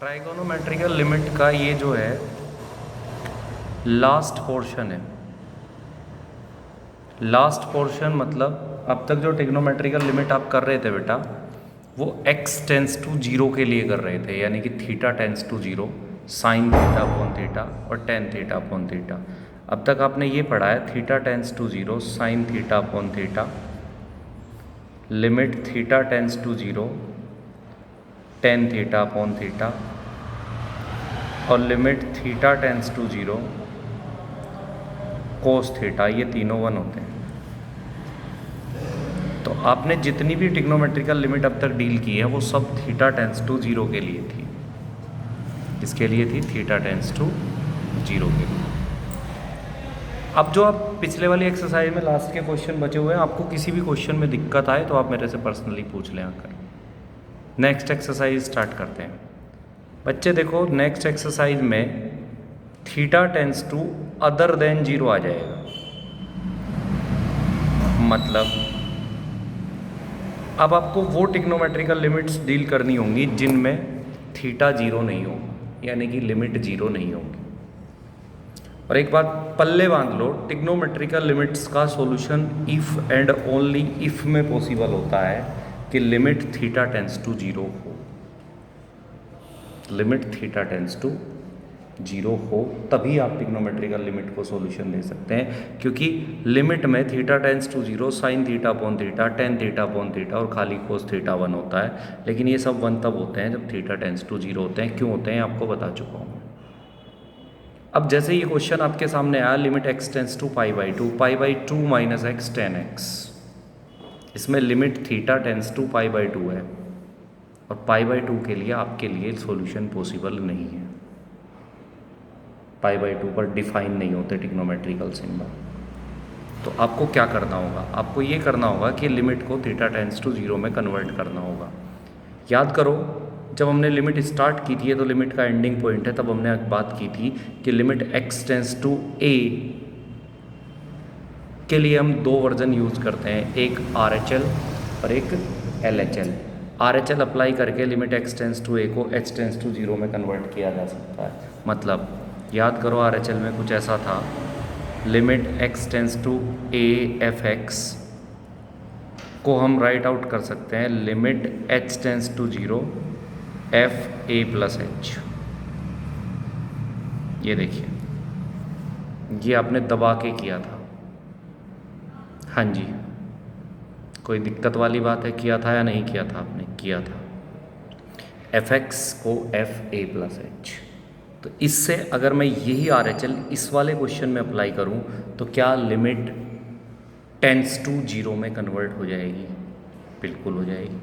ट्राइगोनोमेट्रिकल limit का ये जो है लास्ट पोर्शन है। लास्ट पोर्शन मतलब अब तक जो ट्रिग्नोमेट्रिकल लिमिट आप कर रहे थे बेटा, वो x टेंस टू जीरो के लिए कर रहे थे, यानी कि theta tends to zero, sine theta upon theta और टेन थीटा अपॉन थीटा। अब तक आपने ये पढ़ा है theta tends to zero, sine theta upon theta, limit theta tends to zero, tan theta upon theta और limit theta tends to zero, cos theta. ये तीनों वन होते हैं। तो आपने जितनी भी ट्रिग्नोमेट्रिकल लिमिट अब तक डील की है वो सब थीटा टेंस टू जीरो के लिए थी। किसके लिए थी? थीटा टेंस टू जीरो के लिए। अब जो आप पिछले वाली एक्सरसाइज में लास्ट के क्वेश्चन बचे हुए हैं, आपको किसी भी क्वेश्चन में दिक्कत आए तो आप मेरे से पर्सनली पूछ लें आकर। नेक्स्ट एक्सरसाइज स्टार्ट करते हैं। बच्चे देखो, नेक्स्ट एक्सरसाइज में theta tends to other than zero आ जाएगा। मतलब अब आपको वो ट्रिग्नोमेट्रिकल लिमिट्स डील करनी होंगी जिनमें थीटा जीरो नहीं होगा, यानी कि लिमिट जीरो नहीं होगी। और एक बात पल्ले बांध लो, ट्रिग्नोमेट्रिकल लिमिट्स का solution if and only if में पॉसिबल होता है कि limit theta tends to zero हो। Limit theta tends to zero हो तभी आप ट्रिग्नोमेट्रिकल लिमिट को सॉल्यूशन दे सकते हैं, क्योंकि लिमिट में theta tends to zero, sine theta upon theta, tan theta upon theta और खाली कोस थीटा वन होता है। लेकिन ये सब वन तब होते हैं जब थीटा टेंस टू जीरो होते हैं। क्यों होते हैं आपको बता चुका हूँ। अब जैसे ये क्वेश्चन आपके सामने आया, limit x tends to pi by two minus x tan x, इसमें limit theta tends to pi by two है और पाई बाई टू के लिए आपके लिए सॉल्यूशन पॉसिबल नहीं है। पाई बाई टू पर डिफाइन नहीं होते ट्रिग्नोमेट्रिकल सिंबल। तो आपको क्या करना होगा? आपको ये करना होगा कि लिमिट को थीटा टेंस टू जीरो में कन्वर्ट करना होगा। याद करो, जब हमने लिमिट स्टार्ट की थी, तो लिमिट का एंडिंग पॉइंट है, तब हमने बात की थी कि लिमिट एक्स टेंस टू ए के लिए हम दो वर्जन यूज़ करते हैं, एक RHL और एक LHL। RHL अप्लाई करके लिमिट एक्स टेंस टू ए को एच टेंस टू जीरो में कन्वर्ट किया जा सकता है। मतलब याद करो, RHL में कुछ ऐसा था, limit x tends to a f x को हम राइट आउट कर सकते हैं limit h tends to zero f a plus h. ये देखिए, ये आपने दबा के किया था। हाँ जी, कोई दिक्कत वाली बात है? किया था या नहीं किया था? आपने किया था। एफ एक्स को एफ ए प्लस एच। तो इससे अगर मैं यही RHL इस वाले क्वेश्चन में अप्लाई करूं तो क्या लिमिट टेंस टू जीरो में कन्वर्ट हो जाएगी? बिल्कुल हो जाएगी।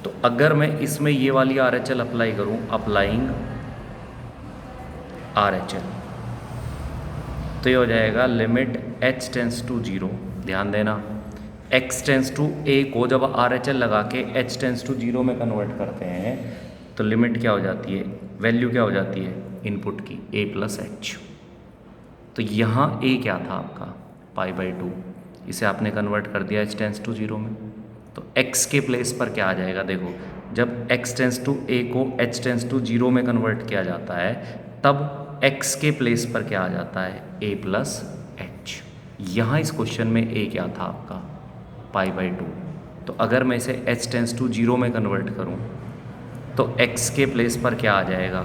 तो अगर मैं इसमें ये वाली RHL अप्लाई करूं, अप्लाइंग RHL, तो ये हो जाएगा limit h tends to zero. ध्यान देना, x टेंस टू a को जब RHL लगा के h टेंस टू जीरो में कन्वर्ट करते हैं तो लिमिट क्या हो जाती है? वैल्यू क्या हो जाती है इनपुट की? a plus H. तो यहाँ a क्या था आपका? पाई बाई टू। इसे आपने कन्वर्ट कर दिया h टेंस टू जीरो में, तो x के प्लेस पर क्या आ जाएगा? देखो, जब x टेंस टू a को h टेंस टू जीरो में कन्वर्ट किया जाता है तब x के प्लेस पर क्या आ जाता है? a plus H. यहाँ इस क्वेश्चन में a क्या था आपका? पाई बाई टू। तो अगर मैं इसे h टेंस टू जीरो में कन्वर्ट करूँ तो x के प्लेस पर क्या आ जाएगा?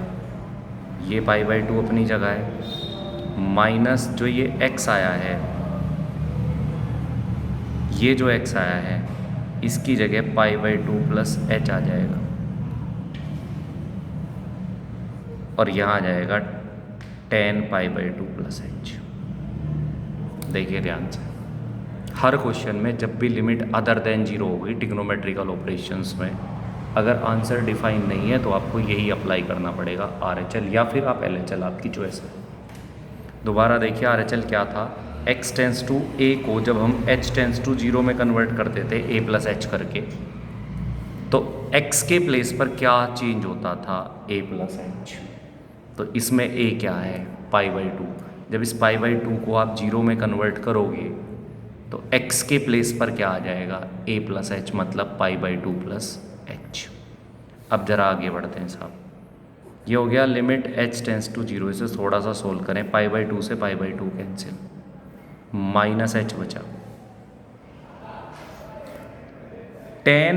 ये पाई बाई टू अपनी जगह है, माइनस जो ये x आया है, ये जो x आया है इसकी जगह pi by two plus H आ जाएगा और यहाँ आ जाएगा tan pi by two plus H. देखिए ध्यान से, हर क्वेश्चन में जब भी लिमिट अदर देन जीरो होगी ट्रिग्नोमेट्रिकल ऑपरेशंस में, अगर आंसर डिफाइन नहीं है तो आपको यही अप्लाई करना पड़ेगा, RHL या फिर आप LHL, आपकी चॉइस है। दोबारा देखिए, RHL क्या था? x टेंस टू a को जब हम h टेंस टू जीरो में कन्वर्ट करते थे a प्लस एच करके, तो x के प्लेस पर क्या चेंज होता था? a plus H. तो इसमें a क्या है? पाई बाई टू। जब इस पाई बाई टू को आप जीरो में कन्वर्ट करोगे तो x के प्लेस पर क्या आ जाएगा? a प्लस एच, मतलब पाई बाई टू प्लस एच। अब ज़रा आगे बढ़ते हैं साहब। ये हो गया लिमिट h टेंस टू 0। इसे थोड़ा सा सोल्व करें, π/2 से π/2 कैंसिल, माइनस h बचा। tan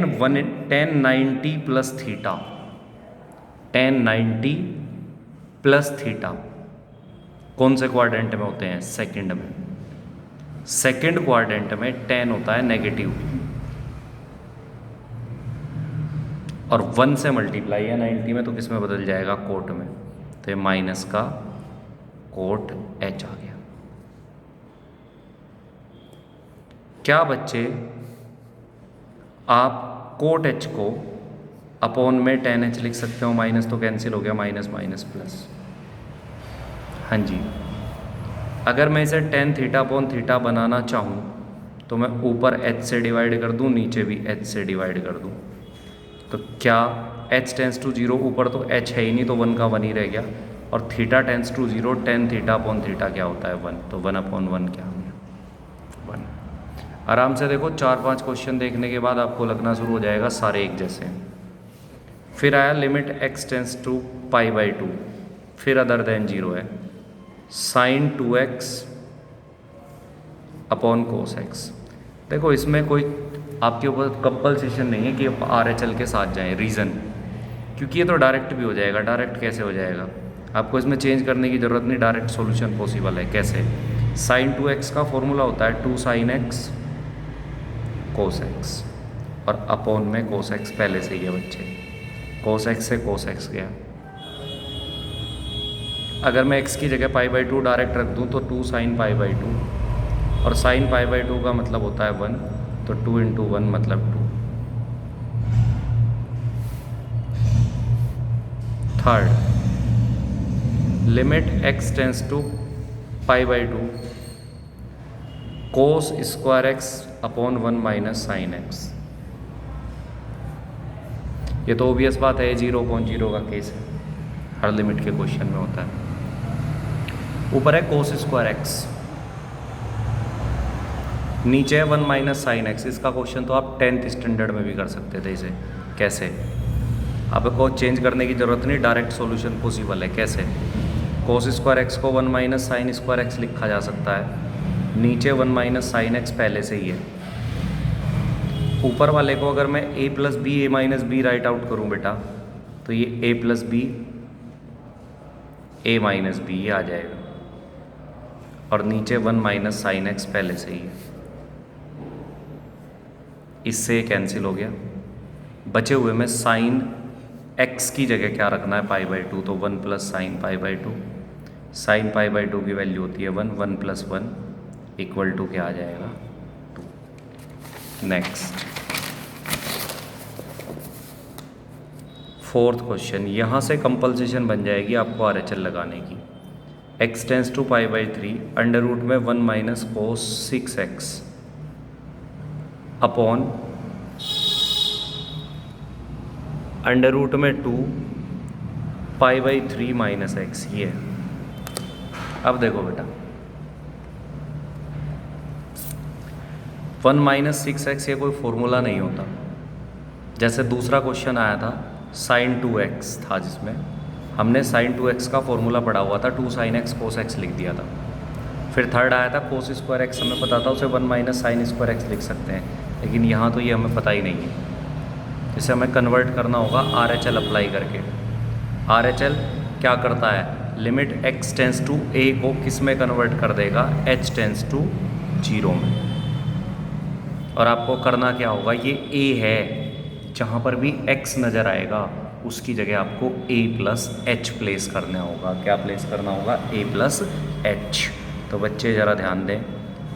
90 plus theta, tan 90 plus theta कौन से क्वाड्रेंट में होते हैं? सेकंड में। सेकंड क्वाड्रेंट में tan होता है नेगेटिव और 1 से मल्टीप्लाई है 90 में, तो किस में बदल जाएगा? कोट में। तो ये माइनस का कोट h आ गया। क्या बच्चे आप कोट h को अपॉन में tan h लिख सकते हो? माइनस तो कैंसिल हो गया, माइनस माइनस प्लस। हाँ जी, अगर मैं इसे tan थीटा अपॉन थीटा बनाना चाहूँ तो मैं ऊपर h से डिवाइड कर दूँ, नीचे भी h से डिवाइड कर दूँ, तो क्या h टेंस टू 0, ऊपर तो h है ही नहीं तो 1 का 1 ही रह गया, और theta tends to 0, tan theta upon theta क्या होता है? 1, तो 1 अपॉन 1 क्या हो गया? 1। आराम से देखो, 4-5 क्वेश्चन देखने के बाद आपको लगना शुरू हो जाएगा सारे एक जैसे। फिर आया लिमिट x टेंस टू π/2, फिर अदर देन 0 है, sin 2x upon cos x। देखो इसमें कोई आपके ऊपर कंपल्सेशन नहीं है कि आप RHL के साथ जाएं। रीज़न, क्योंकि ये तो डायरेक्ट भी हो जाएगा। डायरेक्ट कैसे हो जाएगा? आपको इसमें चेंज करने की ज़रूरत नहीं, डायरेक्ट सॉल्यूशन पॉसिबल है। कैसे? sin 2x का फॉर्मूला होता है 2 sin x cos x, और अपॉन में cos x पहले से ही है बच्चे, cos x से cos x गया। अगर मैं x की जगह π/2 डायरेक्ट रख दूँ तो 2 sin π/2, और sin π/2 का मतलब होता है 1, तो 2 × 1 मतलब 2। Third, limit x tends to π/2 cos square x upon 1 minus sine x। ये तो ओबियस बात है, 0.0 का केस है, हर लिमिट के क्वेश्चन में होता है। ऊपर है cos स्क्वायर x, नीचे है 1 माइनस साइन x। इसका क्वेश्चन तो आप 10th स्टैंडर्ड में भी कर सकते थे। इसे कैसे? आपको चेंज करने की ज़रूरत नहीं, डायरेक्ट सॉल्यूशन पॉसिबल है। कैसे? cos स्क्वायर x को 1 माइनस साइन स्क्वायर x लिखा जा सकता है, नीचे 1 माइनस साइन x पहले से ही है। ऊपर वाले को अगर मैं a plus B A minus B write out करूँ बेटा, तो ये a plus B A minus B आ जाएगा, और नीचे 1 माइनस साइन x पहले से ही है। इससे कैंसिल हो गया। बचे हुए में साइन x की जगह क्या रखना है? π/2, तो 1 प्लस साइन π/2। साइन π/2 की वैल्यू होती है 1, 1 प्लस 1 इक्वल टू क्या आ जाएगा? 2। Next, fourth question. यहाँ से कंपल्सेशन बन जाएगी आपको RHL लगाने की। x tends to π/3 under root में 1 minus cos 6x upon under root में 2 π/3 माइनस x। ये अब देखो बेटा, 1 माइनस 6x ये कोई फॉर्मूला नहीं होता। जैसे दूसरा क्वेश्चन आया था sin 2x था, जिसमें हमने sin 2x का फॉर्मूला पढ़ा हुआ था, 2 sin x cos x लिख दिया था। फिर थर्ड आया था cos स्क्वायर x, हमें पता था उसे 1 माइनस साइन स्क्वायर x लिख सकते हैं, लेकिन यहाँ तो ये हमें पता ही नहीं है। इसे हमें कन्वर्ट करना होगा RHL अप्लाई करके। RHL क्या करता है? Limit x tends to a को किस में कन्वर्ट कर देगा? h टेंस टू 0 में। और आपको करना क्या होगा? ये a है, जहाँ पर भी x नज़र आएगा उसकी जगह आपको a प्लस h प्लेस करना होगा। क्या प्लेस करना होगा? a plus h। तो बच्चे ज़रा ध्यान दें,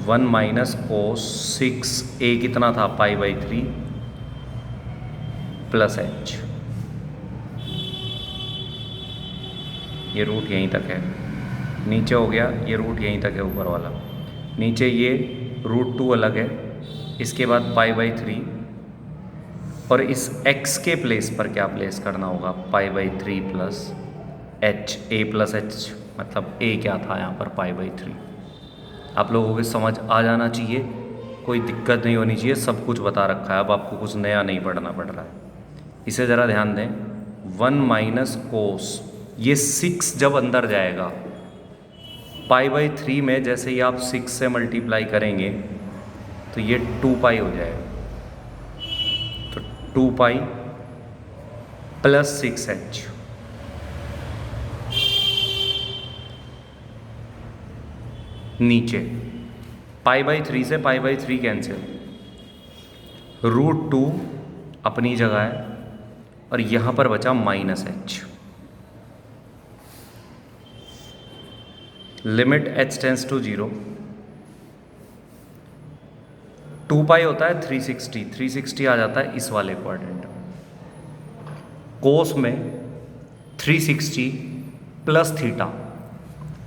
1 माइनस कोस 6 a कितना था? π/3 प्लस h। ये रूट यहीं तक है, नीचे हो गया ये रूट यहीं तक है ऊपर वाला, नीचे ये √2 अलग है, इसके बाद π/3, और इस x के प्लेस पर क्या प्लेस करना होगा? π/3 plus h। a plus h मतलब a क्या था यहाँ पर? π/3। आप लोगों को समझ आ जाना चाहिए, कोई दिक्कत नहीं होनी चाहिए, सब कुछ बता रखा है, अब आपको कुछ नया नहीं पढ़ना पड़ रहा है। इसे ज़रा ध्यान दें, 1 माइनस कोस ये 6 जब अंदर जाएगा π/3 में, जैसे ही आप 6 से मल्टीप्लाई करेंगे तो ये 2π हो जाएगा। तो 2π + 6h। नीचे π/3 से π/3 कैंसिल, √2 अपनी जगह है और यहाँ पर बचा -h। Limit h tends to 0, 2π होता है 360 आ जाता है इस वाले क्वाड्रेंट। कोस में 360 + थीटा,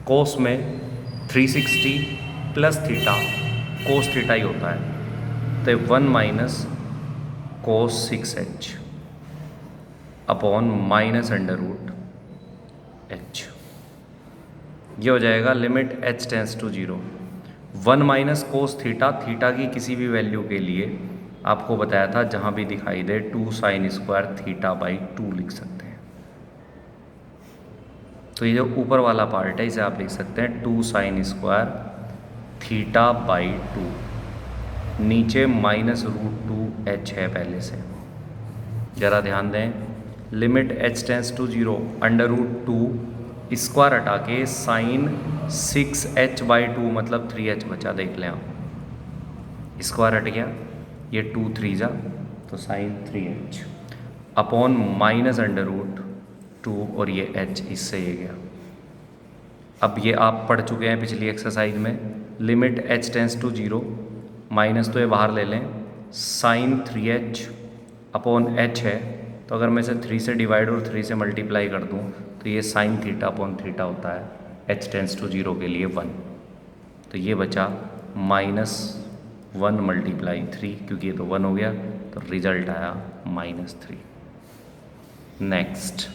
कोस में 360 + थीटा कोस थीटा ही होता है। तो 1 - cos 6h अपॉन -√h। ये हो जाएगा limit h tends to 0। 1 - cos theta, theta की किसी भी वैल्यू के लिए आपको बताया था जहाँ भी दिखाई दे 2 sin² θ/2 लिख सकते हैं। तो ये जो ऊपर वाला पार्ट है इसे आप लिख सकते हैं 2 sin² θ/2। नीचे -√2h है पहले से। ज़रा ध्यान दें, limit h tends to 0, √2 square हटा के sin 6h/2 मतलब 3h बचा, देख लें आप। स्क्वायर हट गया, ये 2 3 जा तो sin 3h अपॉन -√2 और ये h, इससे ये गया। अब ये आप पढ़ चुके हैं पिछली एक्सरसाइज में। Limit h tends to 0, minus तो ये बाहर ले लें, sin 3h अपॉन h है, तो अगर मैं इसे 3 से डिवाइड और 3 से मल्टीप्लाई कर दूं तो ये sin θ/θ होता है h टेंस टू 0 के लिए 1। तो ये बचा -1 × 3, क्योंकि ये तो 1 हो गया, तो रिजल्ट आया -3। नेक्स्ट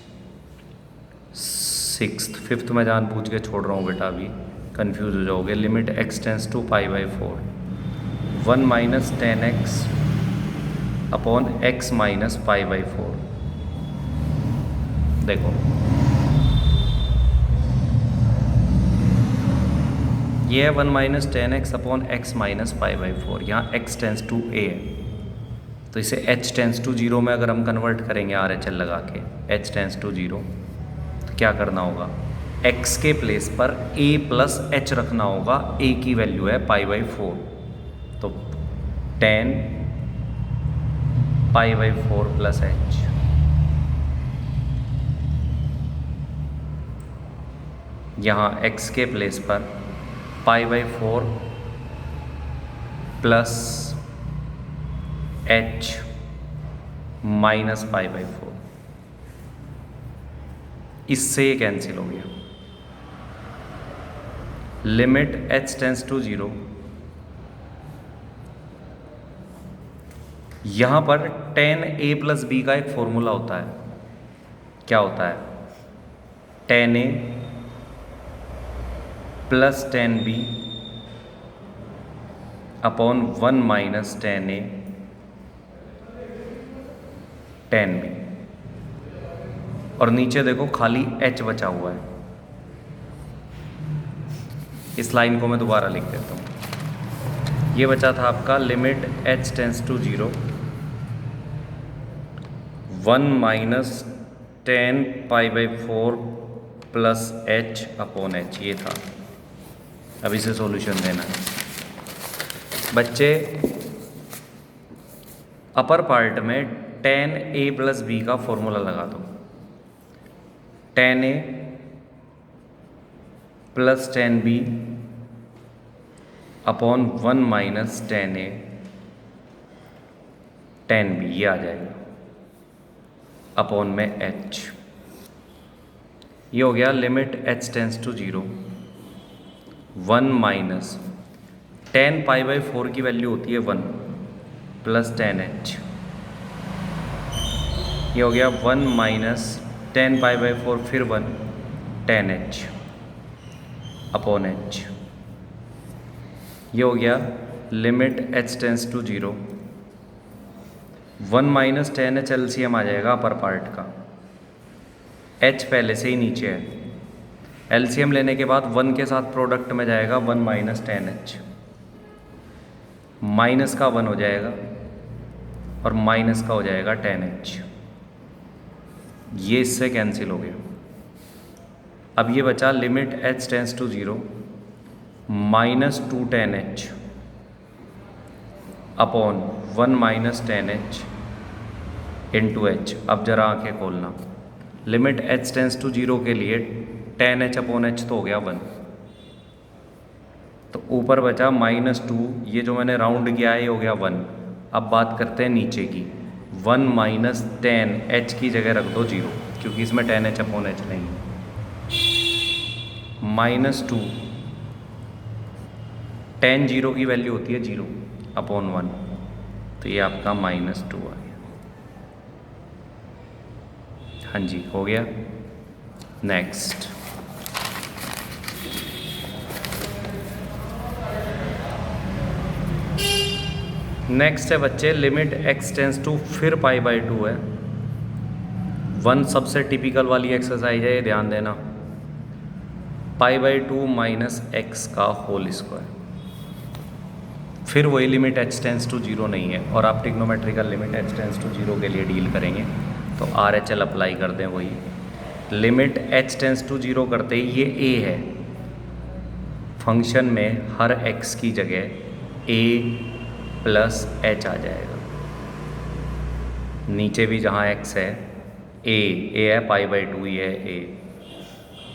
6th, 5th में जानबूझ के छोड़ रहा हूँ बेटा, अभी कंफ्यूज हो जाओगे। Limit x tends to π/4, 1 - 10x upon x - π/4। देखो ये है 1 - 10x अपॉन x - π/4। यहाँ x टेंस टू a है, तो इसे h टेंस टू 0 में अगर हम कन्वर्ट करेंगे RHL लगा के, h टेंस टू 0, तो क्या करना होगा, x के प्लेस पर a + h रखना होगा। a की वैल्यू है π/4, तो 10 π/4 + h। यहाँ x के प्लेस पर π/4 + h - π/4, इससे ये कैंसिल हो गया। लिमिट h टेंस टू 0, यहाँ पर tan a + b का एक फॉर्मूला होता है। क्या होता है, tan a + tan b upon 1 - tan a tan b। और नीचे देखो खाली h बचा हुआ है। इस लाइन को मैं दोबारा लिख देता हूँ। ये बचा था आपका limit h tends to 0, 1 - tan π/4 + h upon h, ये था। अब इसे सॉल्यूशन देना है बच्चे। अपर पार्ट में tan a + b का फॉर्मूला लगा दो। tan a + tan b upon 1 - tan a tan b, ये आ जाएगा अपॉन में h। ये हो गया limit h tends to 0, 1 - tan π/4 की वैल्यू होती है 1 + tan h। ये हो गया 1 - tan π/4 फिर 1 tan h अपॉन h। ये हो गया limit h tends to 0, 1 - tan h LCM आ जाएगा अपर पार्ट का, h पहले से ही नीचे है। एलसीएम लेने के बाद 1 के साथ प्रोडक्ट में जाएगा 1 माइनस 10h, माइनस का 1 हो जाएगा और माइनस का हो जाएगा 10h। ये इससे कैंसिल हो गया। अब ये बचा limit h tends to 0 minus 2 10h upon 1 minus 10h into h। अब जरा आंखें खोलना, लिमिट h टेंस टू 0 के लिए 10h अपॉन h तो हो गया 1, तो ऊपर बचा -2, ये जो मैंने राउंड किया है ये हो गया 1। अब बात करते हैं नीचे की, 1 माइनस 10 h की जगह रख दो 0, क्योंकि इसमें 10h अपॉन h नहीं है। -2 10 0 की वैल्यू होती है 0 अपॉन 1, तो ये आपका -2 आ गया। हाँ जी, हो गया। नेक्स्ट, नेक्स्ट है बच्चे लिमिट x टेंस टू फिर π/2 है। 1 सबसे टिपिकल वाली एक्सरसाइज है, ये ध्यान देना। π/2 माइनस x का होल स्क्वायर, फिर वही लिमिट h टेंस टू 0 नहीं है, और आप trigonometrical limit h tends to 0 के लिए डील करेंगे तो RHL अप्लाई कर दें। वही लिमिट h टेंस टू 0 करते ही ये a है, फंक्शन में हर x की जगह a प्लस h आ जाएगा। नीचे भी जहाँ x है a है, π/2 ही है a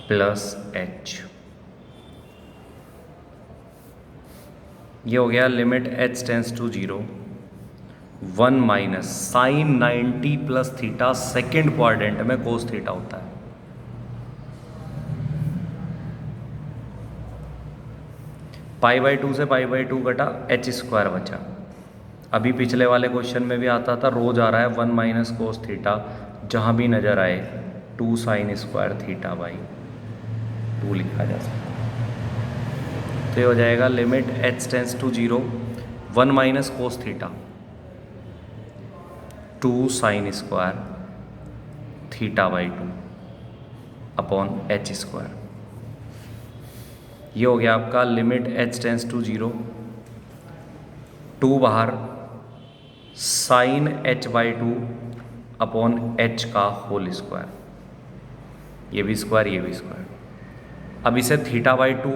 प्लस h। ये हो गया limit h tends to 0 1 minus sine 90 plus theta, second quadrant में कोस थीटा होता है। π/2 से π/2 कटा, h स्क्वायर बचा। अभी पिछले वाले क्वेश्चन में भी आता था, रोज आ रहा है 1 माइनस कोस थीटा, जहाँ भी नज़र आए 2 साइन स्क्वायर थीटा बाई 2 लिखा जा सकता है। तो ये हो जाएगा limit h tends to 0 1 minus cos theta 2 sine square theta by 2 upon h square. ये हो गया आपका लिमिट h टेंस टू 0, 2 बाहर साइन h/2 अपॉन h का होल स्क्वायर, ये भी स्क्वायर ये भी स्क्वायर। अब इसे θ/2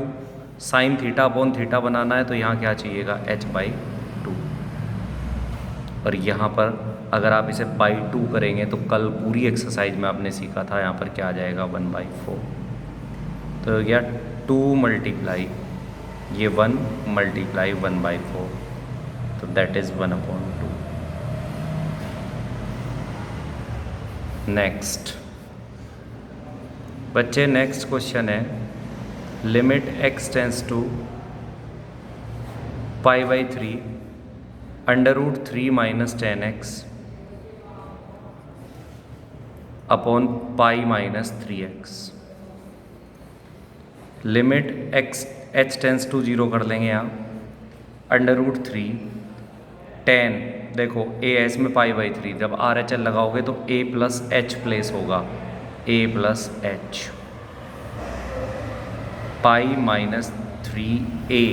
साइन थीटा अपॉन थीटा बनाना है, तो यहाँ क्या चाहिएगा h/2, और यहाँ पर अगर आप इसे /2 करेंगे तो कल पूरी एक्सरसाइज में आपने सीखा था, यहाँ पर क्या आ जाएगा 1/4। तो हो गया 2 मल्टीप्लाई ये 1 मल्टीप्लाई 1/4, तो दैट इज़ 1/2। नेक्स्ट बच्चे, नेक्स्ट क्वेश्चन है limit x tends to π/3 √3 minus 10x upon pi minus 3x। Limit h tends to 0 कर लेंगे यहाँ, √3 10, देखो a है इसमें π/3, जब RHL लगाओगे तो a प्लस h प्लेस होगा, a plus h, pi minus 3a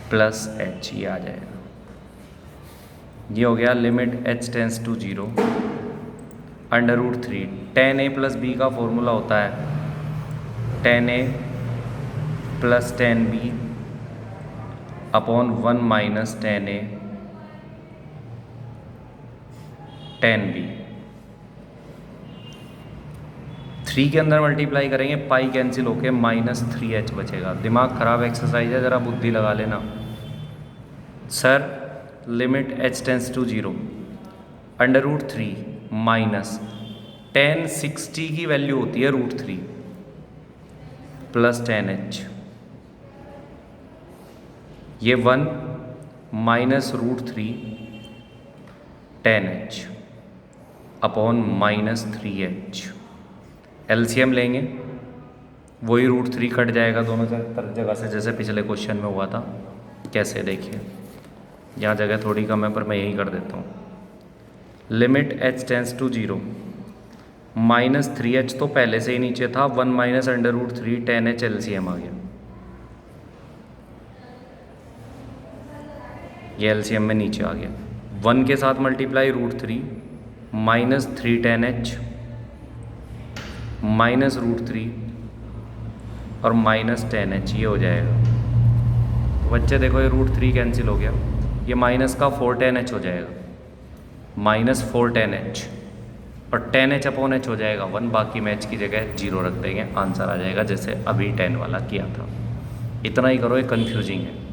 plus h, ये आ जाएगा। ये हो गया limit h tends to 0 √3 10a plus b का फॉर्मूला होता है 10a plus 10b upon 1 minus 10a 10b। 3 के अंदर मल्टीप्लाई करेंगे, पाई कैंसिल होके -3h बचेगा। दिमाग खराब एक्सरसाइज है, ज़रा बुद्धि लगा लेना। Sir limit h tends to 0 √3 minus 1060 की वैल्यू होती है √3 प्लस 10h, ये 1 minus √3 10h upon -3h। LCM लेंगे, वही √3 कट जाएगा दोनों जगह से, जैसे पिछले क्वेश्चन में हुआ था। कैसे देखिए, यहाँ जगह थोड़ी कम है पर मैं यही कर देता हूँ। Limit h tends to 0 -3h तो पहले से ही नीचे था, 1 minus under root 3 10h LCM आ गया, ये LCM में नीचे आ गया। 1 के साथ मल्टीप्लाई √3 -3 10h -√3 और -10h, ये हो जाएगा। तो बच्चे देखो ये √3 कैंसिल हो गया, ये माइनस का 4 10h हो जाएगा, -4 10h और 10h अपॉन h हो जाएगा 1, बाकी में h की जगह 0 रख देंगे, आंसर आ जाएगा जैसे अभी 10 वाला किया था। इतना ही करो, ये कन्फ्यूजिंग है।